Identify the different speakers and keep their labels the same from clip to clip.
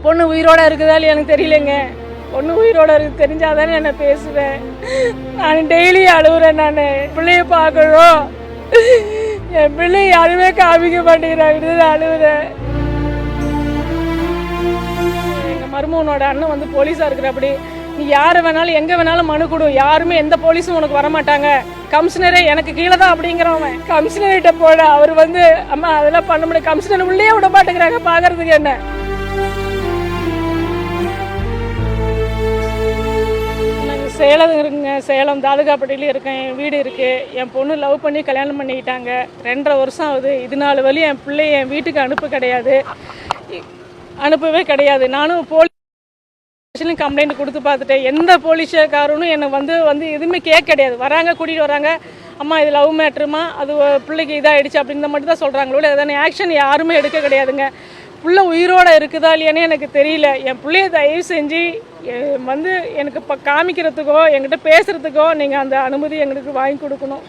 Speaker 1: பொண்ணு உயிரோட இருக்குதா இல்லையா எனக்கு தெரியலங்க. பொண்ணு உயிரோட இருக்கு தெரிஞ்சாதானே என்ன பேசுவேன். நான் டெய்லி அழுகுறேன். நான் பிள்ளைய பார்க்கணும், என் பிள்ளை யாருமே காமிக்க மாட்டேங்கிறாங்க, அழுகுறேன். எங்க மருமகனோட அண்ணன் வந்து போலீஸா இருக்கிறப்படி, நீ யாரை வேணாலும் எங்க வேணாலும் மனு கொடு, யாருமே எந்த போலீஸும் உனக்கு வரமாட்டாங்க, கமிஷனரே எனக்கு கீழே தான் அப்படிங்கிறவன். கமிஷனர்கிட்ட போட அவர் வந்து அம்மா அதெல்லாம் பண்ண முடியாது, கமிஷனர் உள்ளே விட மாட்டேங்கிறாங்க பாக்குறதுக்கு. என்ன சேலம் இருக்குங்க, சேலம் தாலுகாப்பட்டியில இருக்கேன். என் வீடு இருக்குது. என் பொண்ணு லவ் பண்ணி கல்யாணம் பண்ணிக்கிட்டாங்க. 2.5 வருஷம் ஆகுது. இது நாள் வழி என் பிள்ளைய என் வீட்டுக்கு அனுப்பவே கிடையாது. நானும் போலீஸ் ஸ்டேஷன்லையும் கம்ப்ளைண்ட் கொடுத்து பார்த்துட்டேன். எந்த போலீஸ்காரனும் என்னை வந்து எதுவுமே கேட்க கிடையாது. வராங்க, கூட்டிகிட்டு வராங்க, அம்மா இது லவ் மேட்ருமா, அது பிள்ளைக்கு இதாகிடுச்சு அப்படின்னு மட்டும் தான் சொல்கிறாங்களோ, எதான ஆக்ஷன் யாருமே எடுக்க கிடையாதுங்க. புள்ள உயிரோடு இருக்குதா இல்லையானே எனக்கு தெரியல. என் பிள்ளைய தயவு செஞ்சு வந்து எனக்கு இப்போ காமிக்கிறதுக்கோ என்கிட்ட பேசுகிறதுக்கோ நீங்கள் அந்த அனுமதி எங்களுக்கு வாங்கி கொடுக்கணும்.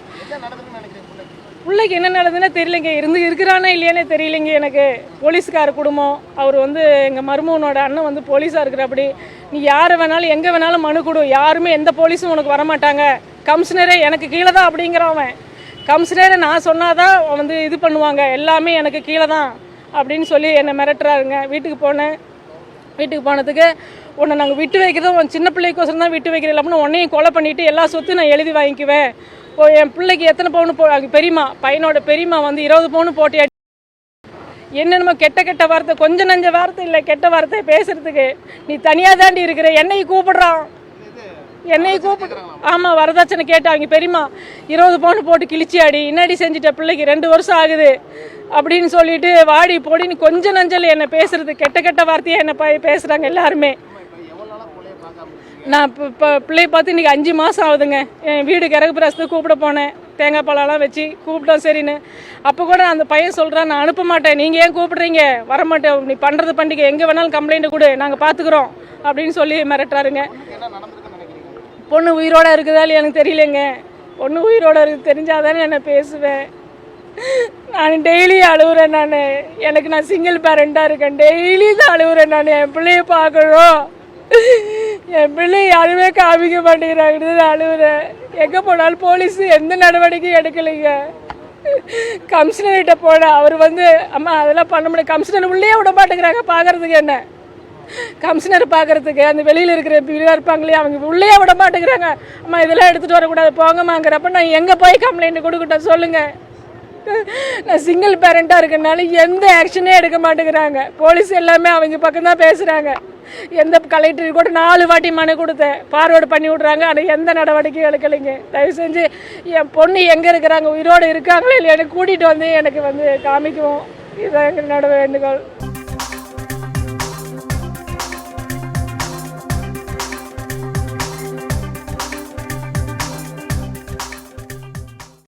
Speaker 1: பிள்ளைக்கு என்ன நடந்ததுன்னா தெரியலைங்க, இருக்கிறானே இல்லையானே தெரியலைங்க. எனக்கு போலீஸ்கார குடும்பம், அவர் வந்து எங்கள் மருமகனோட அண்ணன் வந்து போலீஸாக இருக்கிறப்படி, நீ யாரை வேணாலும் எங்கே வேணாலும் மனு கொடு, யாருமே எந்த போலீஸும் உனக்கு வரமாட்டாங்க, கமிஷனரே எனக்கு கீழே தான் அப்படிங்கிறவன். கமிஷனரே நான் சொன்னாதான் வந்து இது பண்ணுவாங்க, எல்லாமே எனக்கு கீழே தான் அப்படின்னு சொல்லி என்னை மிரட்டுறாருங்க. வீட்டுக்கு போனதுக்கு உன்னை நாங்கள் விட்டு வைக்கிறதும் உன் சின்ன பிள்ளைக்கோசரம் தான் விட்டு வைக்கிறேன், அப்படின்னு உன்னையும் கொலை பண்ணிவிட்டு எல்லா சொத்து நான் எழுதி வாங்கிக்குவேன். என் பிள்ளைக்கு எத்தனை பவுன் பெரியம்மா பையனோட பெரியம்மா வந்து 20 பவுன் போட்டி என்னென்னமோ கெட்ட வார்த்தை, கொஞ்சம் நஞ்ச வார்த்தை இல்லை, கெட்ட வார்த்தை பேசுறதுக்கு. நீ தனியாக தாண்டி இருக்கிற, என்னையும் கூப்பிடுறான், ஆமாம் வரதட்சணை கேட்டு அவங்க பெரியம்மா 20 பவுன் போட்டு கிழிச்சியாடி, இன்னாடி செஞ்சுட்ட பிள்ளைக்கு 2 வருஷம் ஆகுது அப்படின்னு சொல்லிட்டு வாடி போடின்னு கொஞ்சம் நஞ்சல் என்னை பேசுறது, கெட்ட வார்த்தையாக என்னை பேசுகிறாங்க எல்லாருமே. நான் இப்போ பிள்ளைய பார்த்து இன்றைக்கி 5 மாதம் ஆகுதுங்க. என் வீடு கிரக பிரசத்துக்கு கூப்பிட போனேன், தேங்காய் பழம்லாம் வச்சு கூப்பிட்டோம் சரின்னு. அப்போ கூட அந்த பையன் சொல்கிறான், நான் அனுப்ப மாட்டேன், நீங்கள் ஏன் கூப்பிட்றீங்க, வரமாட்டேன், நீ பண்ணுறது பண்டிகை, எங்கே வேணாலும் கம்ப்ளைண்ட் கொடு, நாங்கள் பார்த்துக்குறோம் அப்படின்னு சொல்லி மிரட்டுறாருங்க. பொண்ணு உயிரோட இருக்குதா இல்லையா எனக்கு தெரியலங்க. பொண்ணு உயிரோட இருக்கு தெரிஞ்சாதானே என்ன பேசுவேன். நான் டெய்லி அழுகுறேன். நான் சிங்கிள் பேரண்டாக இருக்கேன், டெய்லி தான் அழுகுறேன். நான் என் பிள்ளைய பார்க்கணும், என் பிள்ளை யாருமே காமிக்க மாட்டேங்கிறாங்க, அழுகுறேன். எங்கே போனாலும் போலீஸ் எந்த நடவடிக்கையும் எடுக்கலைங்க. கமிஷனர்கிட்ட போட அவர் வந்து அம்மா அதெல்லாம் பண்ண முடியாது, கமிஷனர் உள்ளே விட மாட்டேங்கிறாங்க பார்க்கறதுக்கு. என்ன கமிஷனர் பார்க்கறதுக்கு அந்த வெளியில் இருக்கிற பிள்ளையா இருப்பாங்களே, அவங்க உள்ளே விட மாட்டேங்கிறாங்க. அம்மா இதெல்லாம் எடுத்துகிட்டு வரக்கூடாது போங்கம்மாங்கிறப்ப நான் எங்கே போய் கம்ப்ளைண்ட் கொடுக்கட்டும் சொல்லுங்கள். நான் சிங்கிள் பேரண்டாக இருக்கனால எந்த ஆக்ஷனே எடுக்க மாட்டேங்கிறாங்க. போலீஸ் எல்லாமே அவங்க பக்கம் தான் பேசுகிறாங்க. எந்த கலெக்டர் கூட 4 வாட்டி மனு கொடுத்தேன், ஃபார்வேர்டு பண்ணி விட்றாங்க, ஆனால் எந்த நடவடிக்கையும் எடுக்கலைங்க. தயவு செஞ்சு என் பொண்ணு எங்கே இருக்கிறாங்க, உயிரோடு இருக்காங்களோ இல்லை, எனக்கு கூட்டிகிட்டு வந்து எனக்கு வந்து காமிக்குவோம். இதுதான் எங்களோட வேண்டுகோள்.